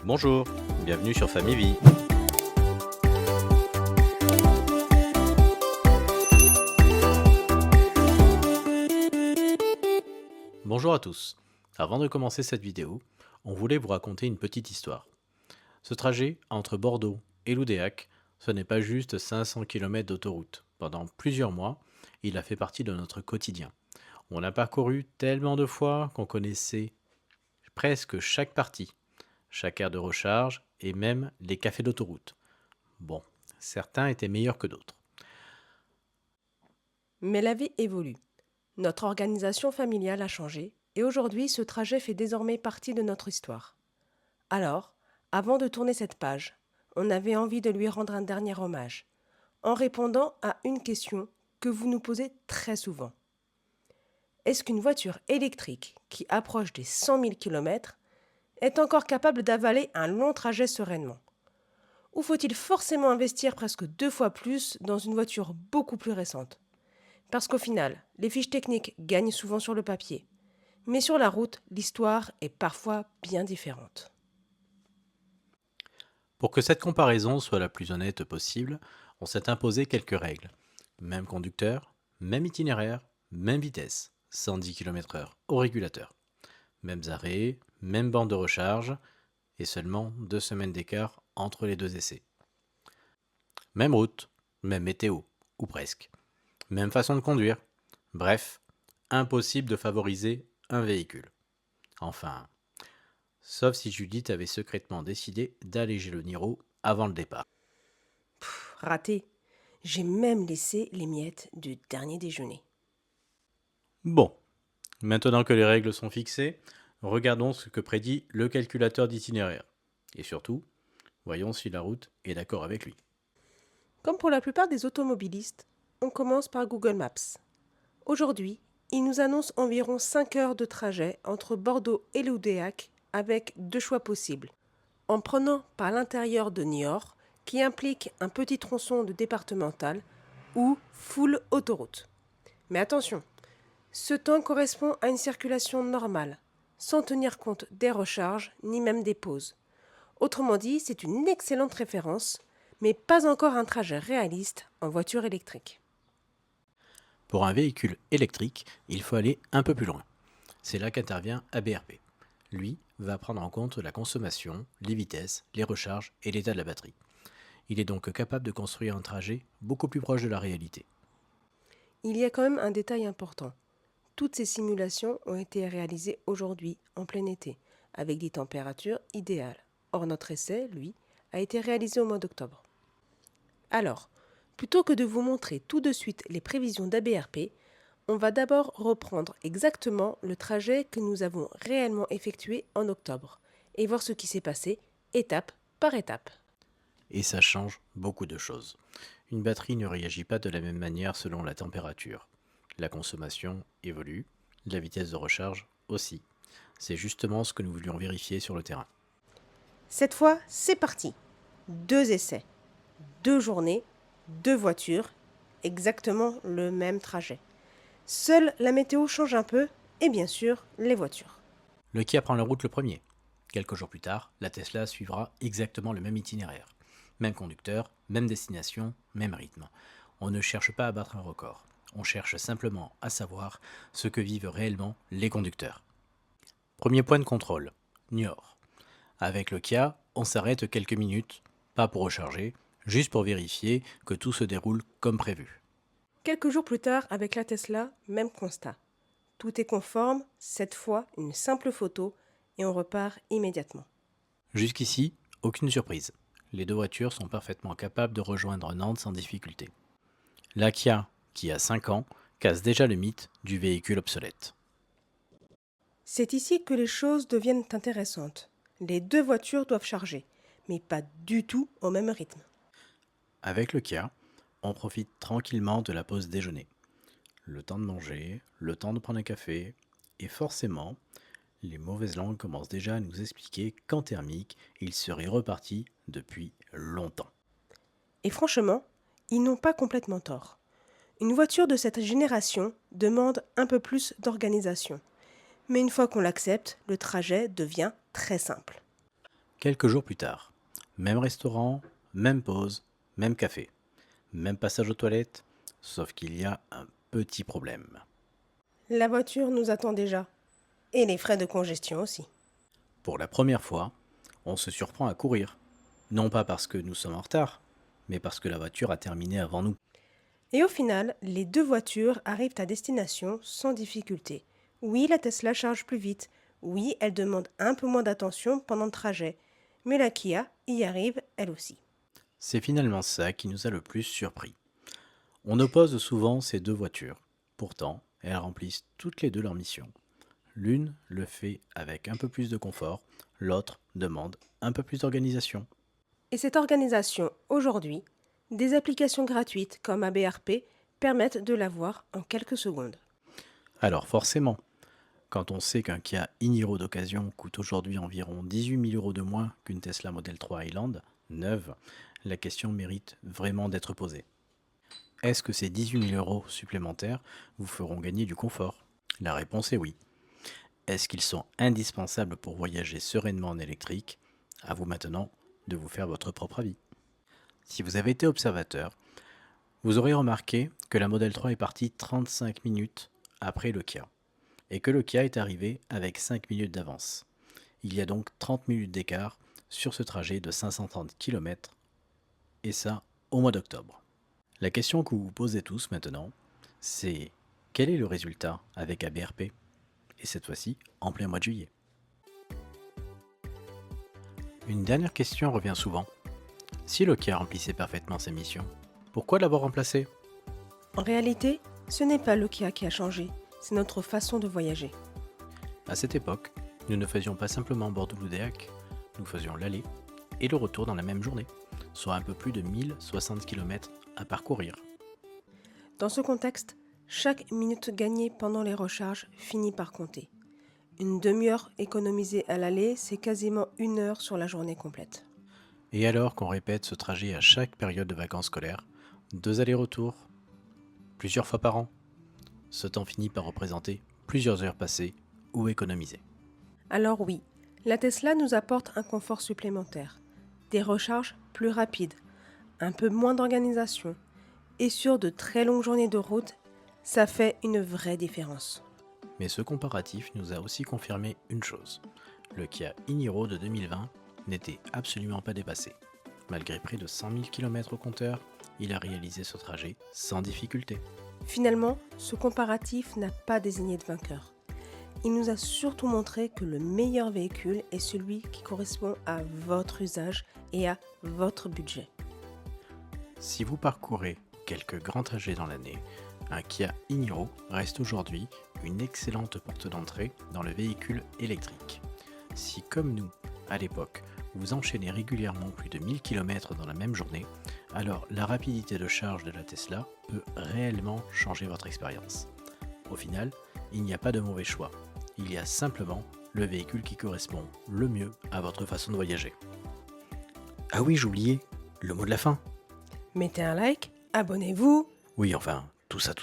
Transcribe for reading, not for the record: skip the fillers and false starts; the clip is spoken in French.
Bonjour, bienvenue sur Famille Vie. Bonjour à tous. Avant de commencer cette vidéo, on voulait vous raconter une petite histoire. Ce trajet entre Bordeaux et Loudéac, ce n'est pas juste 500 km d'autoroute. Pendant plusieurs mois, il a fait partie de notre quotidien. On l'a parcouru tellement de fois qu'on connaissait presque chaque partie, chaque aire de recharge et même les cafés d'autoroute. Bon, certains étaient meilleurs que d'autres. Mais la vie évolue. Notre organisation familiale a changé et aujourd'hui ce trajet fait désormais partie de notre histoire. Alors, avant de tourner cette page, on avait envie de lui rendre un dernier hommage en répondant à une question que vous nous posez très souvent. Est-ce qu'une voiture électrique qui approche des 100 000 km est encore capable d'avaler un long trajet sereinement ? Ou faut-il forcément investir presque 2 fois plus dans une voiture beaucoup plus récente ? Parce qu'au final, les fiches techniques gagnent souvent sur le papier. Mais sur la route, l'histoire est parfois bien différente. Pour que cette comparaison soit la plus honnête possible, on s'est imposé quelques règles. Même conducteur, même itinéraire, même vitesse, 110 km/h au régulateur. Mêmes arrêts, même bande de recharge et seulement 2 semaines d'écart entre les deux essais. Même route, même météo, ou presque. Même façon de conduire. Bref, impossible de favoriser un véhicule. Enfin, sauf si Judith avait secrètement décidé d'alléger le Niro avant le départ. Raté. J'ai même laissé les miettes du dernier déjeuner. Bon, maintenant que les règles sont fixées, regardons ce que prédit le calculateur d'itinéraire. Et surtout, voyons si la route est d'accord avec lui. Comme pour la plupart des automobilistes, on commence par Google Maps. Aujourd'hui, il nous annonce environ 5 heures de trajet entre Bordeaux et Loudéac avec 2 choix possibles. En prenant par l'intérieur de Niort, qui implique un petit tronçon de départemental, ou full autoroute. Mais attention, ce temps correspond à une circulation normale, sans tenir compte des recharges ni même des pauses. Autrement dit, c'est une excellente référence, mais pas encore un trajet réaliste en voiture électrique. Pour un véhicule électrique, il faut aller un peu plus loin. C'est là qu'intervient ABRP. Lui va prendre en compte la consommation, les vitesses, les recharges et l'état de la batterie. Il est donc capable de construire un trajet beaucoup plus proche de la réalité. Il y a quand même un détail important. Toutes ces simulations ont été réalisées aujourd'hui, en plein été, avec des températures idéales. Or, notre essai, lui, a été réalisé au mois d'octobre. Alors, plutôt que de vous montrer tout de suite les prévisions d'ABRP, on va d'abord reprendre exactement le trajet que nous avons réellement effectué en octobre et voir ce qui s'est passé étape par étape. Et ça change beaucoup de choses. Une batterie ne réagit pas de la même manière selon la température. La consommation évolue, la vitesse de recharge aussi. C'est justement ce que nous voulions vérifier sur le terrain. Cette fois, c'est parti. 2 essais, 2 journées, 2 voitures, exactement le même trajet. Seule la météo change un peu et bien sûr les voitures. Le Kia prend la route le premier. Quelques jours plus tard, la Tesla suivra exactement le même itinéraire. Même conducteur, même destination, même rythme. On ne cherche pas à battre un record. On cherche simplement à savoir ce que vivent réellement les conducteurs. Premier point de contrôle, Niort. Avec le Kia, on s'arrête quelques minutes, pas pour recharger, juste pour vérifier que tout se déroule comme prévu. Quelques jours plus tard, avec la Tesla, même constat. Tout est conforme, cette fois une simple photo et on repart immédiatement. Jusqu'ici, aucune surprise. Les deux voitures sont parfaitement capables de rejoindre Nantes sans difficulté. La Kia, qui a 5 ans, casse déjà le mythe du véhicule obsolète. C'est ici que les choses deviennent intéressantes. Les 2 voitures doivent charger, mais pas du tout au même rythme. Avec le Kia, on profite tranquillement de la pause déjeuner. Le temps de manger, le temps de prendre un café, et forcément, les mauvaises langues commencent déjà à nous expliquer qu'en thermique, il serait reparti depuis longtemps. Et franchement, ils n'ont pas complètement tort. Une voiture de cette génération demande un peu plus d'organisation. Mais une fois qu'on l'accepte, le trajet devient très simple. Quelques jours plus tard, même restaurant, même pause, même café, même passage aux toilettes, sauf qu'il y a un petit problème. La voiture nous attend déjà. Et les frais de congestion aussi. Pour la première fois, on se surprend à courir. Non pas parce que nous sommes en retard, mais parce que la voiture a terminé avant nous. Et au final, les deux voitures arrivent à destination sans difficulté. Oui, la Tesla charge plus vite. Oui, elle demande un peu moins d'attention pendant le trajet. Mais la Kia y arrive elle aussi. C'est finalement ça qui nous a le plus surpris. On oppose souvent ces deux voitures. Pourtant, elles remplissent toutes les deux leur mission. L'une le fait avec un peu plus de confort, l'autre demande un peu plus d'organisation. Et cette organisation, aujourd'hui, des applications gratuites comme ABRP permettent de l'avoir en quelques secondes. Alors forcément, quand on sait qu'un Kia e-Niro d'occasion coûte aujourd'hui environ 18 000 € de moins qu'une Tesla Model 3 Highland, neuve, la question mérite vraiment d'être posée. Est-ce que ces 18 000 € supplémentaires vous feront gagner du confort? La réponse est oui. Est-ce qu'ils sont indispensables pour voyager sereinement en électrique? À vous maintenant de vous faire votre propre avis. Si vous avez été observateur, vous aurez remarqué que la Model 3 est partie 35 minutes après le Kia et que le Kia est arrivé avec 5 minutes d'avance. Il y a donc 30 minutes d'écart sur ce trajet de 530 km et ça au mois d'octobre. La question que vous vous posez tous maintenant, c'est quel est le résultat avec ABRP? Et cette fois-ci en plein mois de juillet. Une dernière question revient souvent. Si le Kia remplissait parfaitement sa mission, pourquoi l'avoir remplacé? En réalité, ce n'est pas le Kia qui a changé, c'est notre façon de voyager. À cette époque, nous ne faisions pas simplement Bordeaux-Loudéac, nous faisions l'aller et le retour dans la même journée, soit un peu plus de 1060 km à parcourir. Dans ce contexte, chaque minute gagnée pendant les recharges finit par compter. Une demi-heure économisée à l'aller, c'est quasiment 1 heure sur la journée complète. Et alors qu'on répète ce trajet à chaque période de vacances scolaires, 2 allers-retours, plusieurs fois par an, ce temps finit par représenter plusieurs heures passées ou économisées. Alors oui, la Tesla nous apporte un confort supplémentaire, des recharges plus rapides, un peu moins d'organisation, et sur de très longues journées de route, ça fait une vraie différence. Mais ce comparatif nous a aussi confirmé une chose. Le Kia e-Niro de 2020 n'était absolument pas dépassé. Malgré près de 100 000 km au compteur, il a réalisé ce trajet sans difficulté. Finalement, ce comparatif n'a pas désigné de vainqueur. Il nous a surtout montré que le meilleur véhicule est celui qui correspond à votre usage et à votre budget. Si vous parcourez quelques grands trajets dans l'année, un Kia e-Niro reste aujourd'hui une excellente porte d'entrée dans le véhicule électrique. Si comme nous, à l'époque, vous enchaînez régulièrement plus de 1000 km dans la même journée, alors la rapidité de charge de la Tesla peut réellement changer votre expérience. Au final, il n'y a pas de mauvais choix. Il y a simplement le véhicule qui correspond le mieux à votre façon de voyager. Ah oui, j'oubliais, le mot de la fin. Mettez un like, abonnez-vous. Oui, enfin, tout ça.